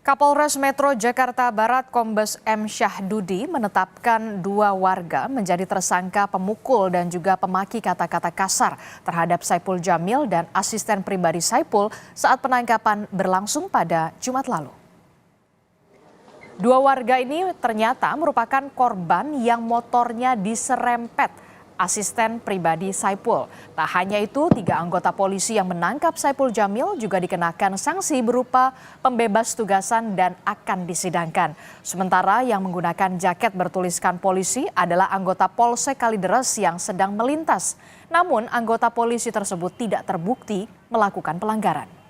Kapolres Metro Jakarta Barat Kombes M. Syahdudi menetapkan 2 warga menjadi tersangka pemukul dan juga pemaki kata-kata kasar terhadap Saipul Jamil dan asisten pribadi Saipul saat penangkapan berlangsung pada Jumat lalu. 2 warga ini ternyata merupakan korban yang motornya diserempet asisten pribadi Saipul. Tak hanya itu, 3 anggota polisi yang menangkap Saipul Jamil juga dikenakan sanksi berupa pembebas tugasan dan akan disidangkan. Sementara yang menggunakan jaket bertuliskan polisi adalah anggota Polsek Kalideres yang sedang melintas. Namun anggota polisi tersebut tidak terbukti melakukan pelanggaran.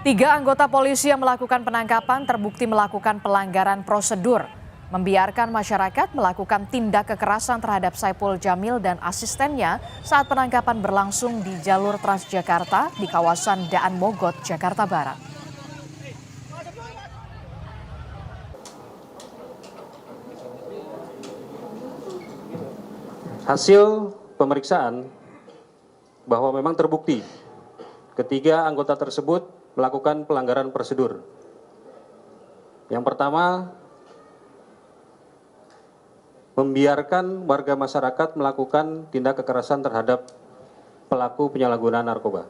Tiga anggota polisi yang melakukan penangkapan terbukti melakukan pelanggaran prosedur, membiarkan masyarakat melakukan tindak kekerasan terhadap Saipul Jamil dan asistennya saat penangkapan berlangsung di jalur Transjakarta di kawasan Daan Mogot, Jakarta Barat. Hasil pemeriksaan bahwa memang terbukti ketiga anggota tersebut melakukan pelanggaran prosedur. Yang pertama, membiarkan warga masyarakat melakukan tindak kekerasan terhadap pelaku penyalahgunaan narkoba.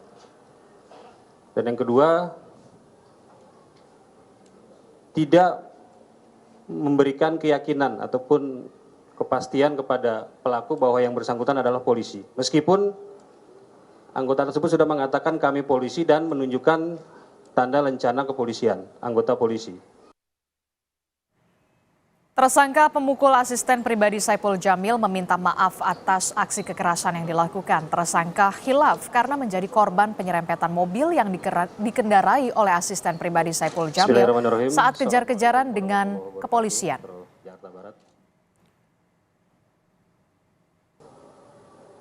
Dan yang kedua, tidak memberikan keyakinan ataupun kepastian kepada pelaku bahwa yang bersangkutan adalah polisi. Meskipun anggota tersebut sudah mengatakan kami polisi dan menunjukkan tanda lencana kepolisian, anggota polisi. Tersangka pemukul asisten pribadi Saipul Jamil meminta maaf atas aksi kekerasan yang dilakukan. Tersangka hilaf karena menjadi korban penyerempetan mobil yang dikendarai oleh asisten pribadi Saipul Jamil saat kejar-kejaran dengan kepolisian.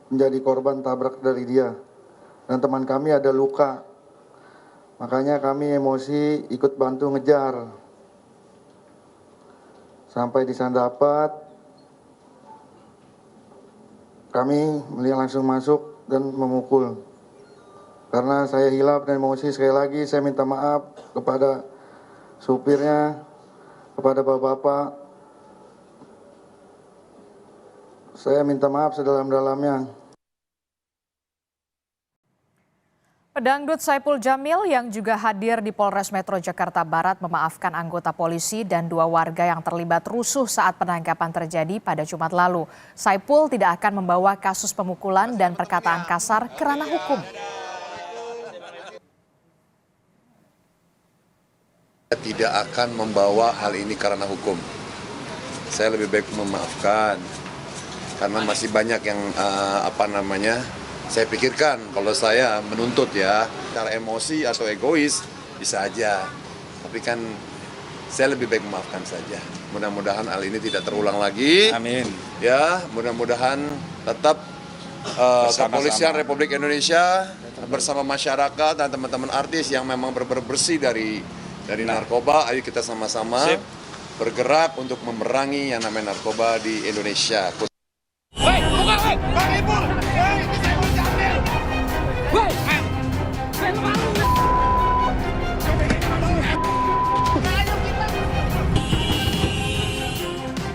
Menjadi korban tabrak dari dia. Dan teman kami ada luka, makanya kami emosi ikut bantu ngejar. Sampai di sana dapat, kami langsung masuk dan memukul. Karena saya hilaf dan emosi, sekali lagi saya minta maaf kepada supirnya, kepada bapak-bapak. Saya minta maaf sedalam-dalamnya. Pedangdut Saipul Jamil yang juga hadir di Polres Metro Jakarta Barat memaafkan anggota polisi dan 2 warga yang terlibat rusuh saat penangkapan terjadi pada Jumat lalu. Saipul tidak akan membawa kasus pemukulan dan perkataan kasar ke ranah hukum. Tidak akan membawa hal ini ke ranah hukum. Saya lebih baik memaafkan karena masih banyak yang saya pikirkan. Kalau saya menuntut ya, secara emosi atau egois bisa aja. Tapi kan saya lebih baik memaafkan saja. Mudah-mudahan hal ini tidak terulang lagi. Amin. Ya, mudah-mudahan tetap Kepolisian Republik Indonesia bersama masyarakat dan teman-teman artis yang memang bersih dari narkoba. Ayo kita sama-sama bergerak untuk memerangi yang namanya narkoba di Indonesia.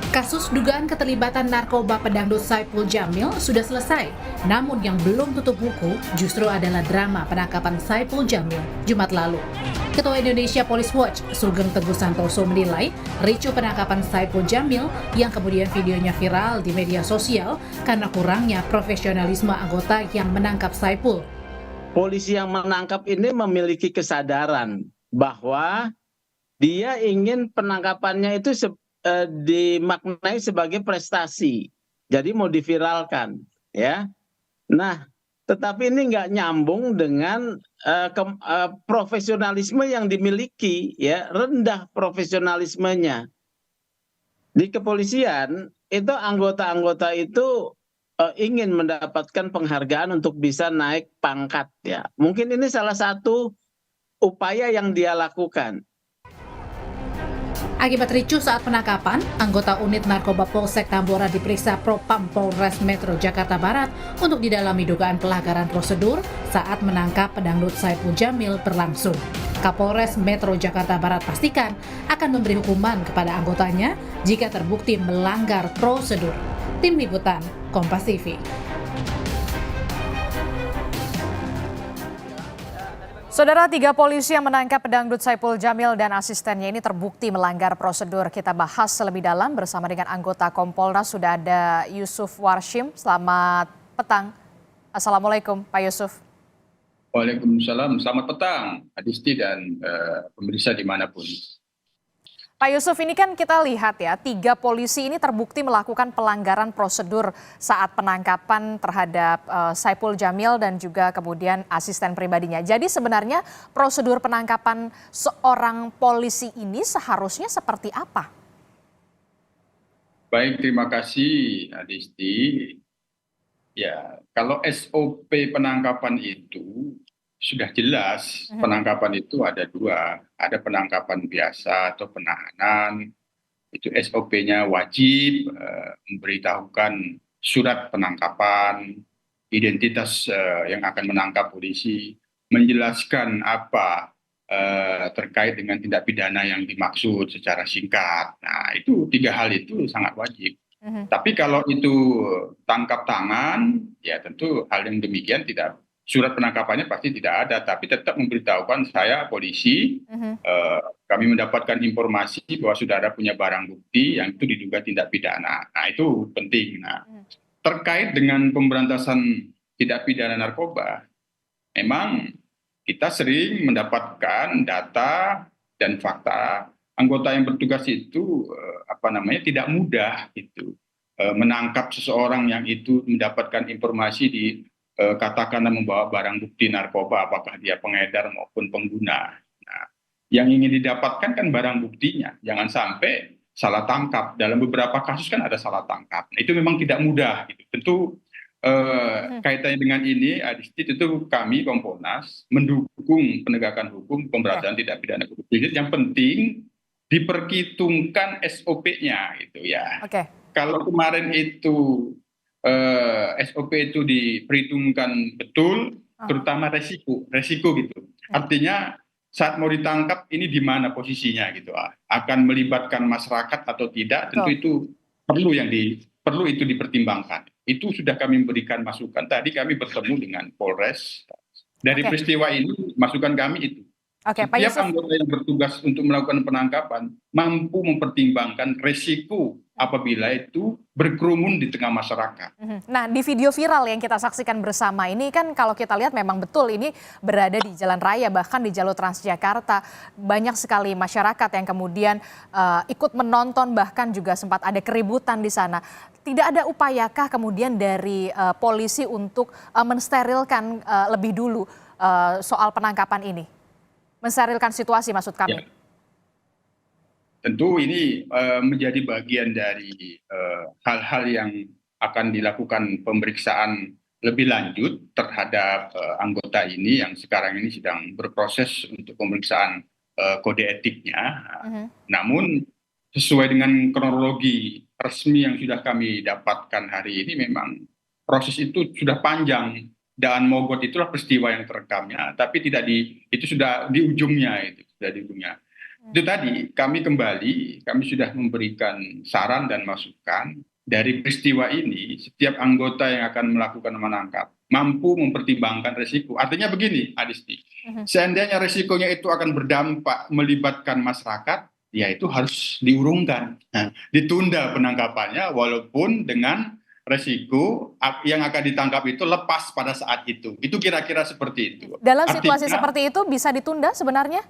Kasus dugaan keterlibatan narkoba pedangdut Saipul Jamil sudah selesai. Namun yang belum tutup buku justru adalah drama penangkapan Saipul Jamil Jumat lalu. Ketua Indonesia Police Watch, Sugeng Teguh Santoso menilai ricuh penangkapan Saipul Jamil yang kemudian videonya viral di media sosial karena kurangnya profesionalisme anggota yang menangkap Saipul. Polisi yang menangkap ini memiliki kesadaran bahwa dia ingin penangkapannya itu dimaknai sebagai prestasi, jadi mau diviralkan, ya. Nah, tetapi ini nggak nyambung dengan profesionalisme yang dimiliki, ya, rendah profesionalismenya. Di kepolisian itu anggota-anggota itu ingin mendapatkan penghargaan untuk bisa naik pangkat, ya. Mungkin ini salah satu upaya yang dia lakukan. Akibat ricuh saat penangkapan, anggota unit narkoba Polsek Tambora diperiksa Propam Polres Metro Jakarta Barat untuk didalami dugaan pelanggaran prosedur saat menangkap pedangdut Saipul Jamil berlangsung. Kapolres Metro Jakarta Barat pastikan akan memberi hukuman kepada anggotanya jika terbukti melanggar prosedur. Tim Liputan, Kompas TV. Saudara, 3 polisi yang menangkap pedangdut Saipul Jamil dan asistennya ini terbukti melanggar prosedur. Kita bahas lebih dalam bersama dengan anggota Kompolnas. Sudah ada Yusuf Warshim. Selamat petang. Assalamualaikum, Pak Yusuf. Waalaikumsalam. Selamat petang, Adisti dan pemirsa dimanapun. Pak Yusuf, ini kan kita lihat ya, 3 polisi ini terbukti melakukan pelanggaran prosedur saat penangkapan terhadap Saipul Jamil dan juga kemudian asisten pribadinya. Jadi sebenarnya prosedur penangkapan seorang polisi ini seharusnya seperti apa? Baik, terima kasih Adisti. Ya, kalau SOP penangkapan itu sudah jelas. Penangkapan itu ada 2, ada penangkapan biasa atau penahanan. Itu SOP-nya wajib memberitahukan surat penangkapan, identitas yang akan menangkap polisi, menjelaskan apa terkait dengan tindak pidana yang dimaksud secara singkat. Nah, itu 3 hal itu sangat wajib. Tapi kalau itu tangkap tangan, ya tentu hal yang demikian tidak. Surat penangkapannya pasti tidak ada, tapi tetap memberitahukan saya polisi, kami mendapatkan informasi bahwa saudara punya barang bukti yang itu diduga tindak pidana. Nah, itu penting. Nah, terkait dengan pemberantasan tindak pidana narkoba, memang kita sering mendapatkan data dan fakta anggota yang bertugas itu tidak mudah itu menangkap seseorang yang itu mendapatkan informasi di katakanlah membawa barang bukti narkoba, apakah dia pengedar maupun pengguna. Nah, yang ingin didapatkan kan barang buktinya, jangan sampai salah tangkap. Dalam beberapa kasus kan ada salah tangkap. Nah, itu memang tidak mudah. Gitu. Tentu kaitannya dengan ini, Adisti, tentu kami Kompolnas mendukung penegakan hukum pemberantasan tindak pidana korupsi. Yang penting diperhitungkan SOP-nya, gitu ya. Kalau kemarin itu SOP itu diperhitungkan betul, terutama resiko gitu. Artinya saat mau ditangkap ini di mana posisinya gitu, akan melibatkan masyarakat atau tidak, tentu itu perlu itu dipertimbangkan. Itu sudah kami memberikan masukan. Tadi kami bertemu dengan Polres. Dari peristiwa ini masukan kami itu. Setiap anggota yang bertugas untuk melakukan penangkapan mampu mempertimbangkan resiko apabila itu berkerumun di tengah masyarakat. Nah, di video viral yang kita saksikan bersama ini kan kalau kita lihat memang betul ini berada di jalan raya, bahkan di jalur Transjakarta. Banyak sekali masyarakat yang kemudian ikut menonton, bahkan juga sempat ada keributan di sana. Tidak ada upayakah kemudian dari polisi untuk mensterilkan lebih dulu soal penangkapan ini? Mensterilkan situasi maksud kami. Ya. Tentu ini menjadi bagian dari hal-hal yang akan dilakukan pemeriksaan lebih lanjut terhadap anggota ini yang sekarang ini sedang berproses untuk pemeriksaan kode etiknya. Namun sesuai dengan kronologi resmi yang sudah kami dapatkan hari ini, memang proses itu sudah panjang. Daan Mogot itulah peristiwa yang terekamnya, tapi itu sudah di ujungnya, Itu tadi kami sudah memberikan saran dan masukan dari peristiwa ini. Setiap anggota yang akan melakukan menangkap mampu mempertimbangkan resiko. Artinya begini, Adisti, seandainya resikonya itu akan berdampak melibatkan masyarakat, ya itu harus diurungkan, ditunda penangkapannya walaupun dengan resiko yang akan ditangkap itu lepas pada saat itu. Itu kira-kira seperti itu. Dalam situasi seperti itu bisa ditunda sebenarnya?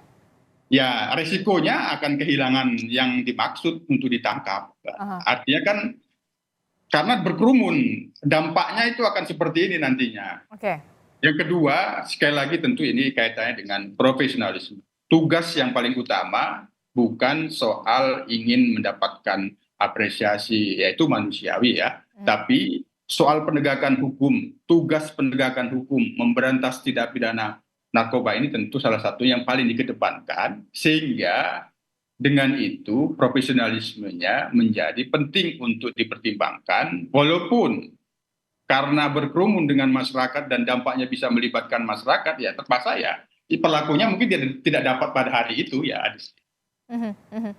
Ya, resikonya akan kehilangan yang dimaksud untuk ditangkap. Artinya kan karena berkerumun, dampaknya itu akan seperti ini nantinya. Yang kedua, sekali lagi tentu ini kaitannya dengan profesionalisme. Tugas yang paling utama bukan soal ingin mendapatkan apresiasi, yaitu manusiawi ya. Tapi soal penegakan hukum, tugas penegakan hukum, memberantas tindak pidana narkoba ini tentu salah satu yang paling dikedepankan, sehingga dengan itu profesionalismenya menjadi penting untuk dipertimbangkan, walaupun karena berkerumun dengan masyarakat dan dampaknya bisa melibatkan masyarakat, ya terpaksa ya pelakunya mungkin tidak dapat pada hari itu ya. Mhm, mhm.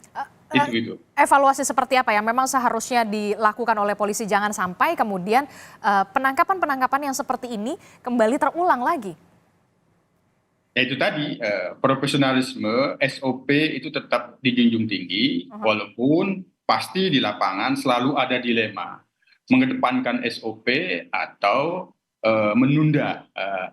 Itu. Evaluasi seperti apa yang memang seharusnya dilakukan oleh polisi, jangan sampai kemudian penangkapan-penangkapan yang seperti ini kembali terulang lagi? Ya itu tadi, profesionalisme, SOP itu tetap dijunjung tinggi, walaupun pasti di lapangan selalu ada dilema. Mengedepankan SOP atau menunda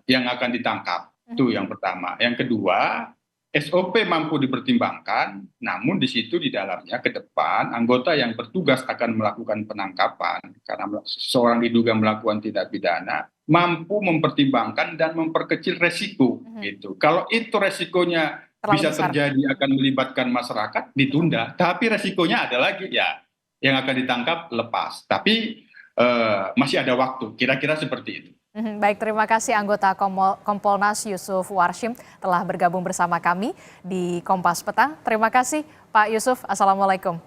yang akan ditangkap. Itu yang pertama. Yang kedua, SOP mampu dipertimbangkan, namun di situ di dalamnya ke depan anggota yang bertugas akan melakukan penangkapan karena seseorang diduga melakukan tindak pidana mampu mempertimbangkan dan memperkecil resiko gitu. Kalau itu resikonya Terlalu bisa besar. terjadi akan melibatkan masyarakat, ditunda. Tapi resikonya ada lagi ya, yang akan ditangkap lepas. Tapi masih ada waktu, kira-kira seperti itu. Baik, terima kasih anggota Kompolnas Yusuf Warshim telah bergabung bersama kami di Kompas Petang. Terima kasih Pak Yusuf, Assalamualaikum.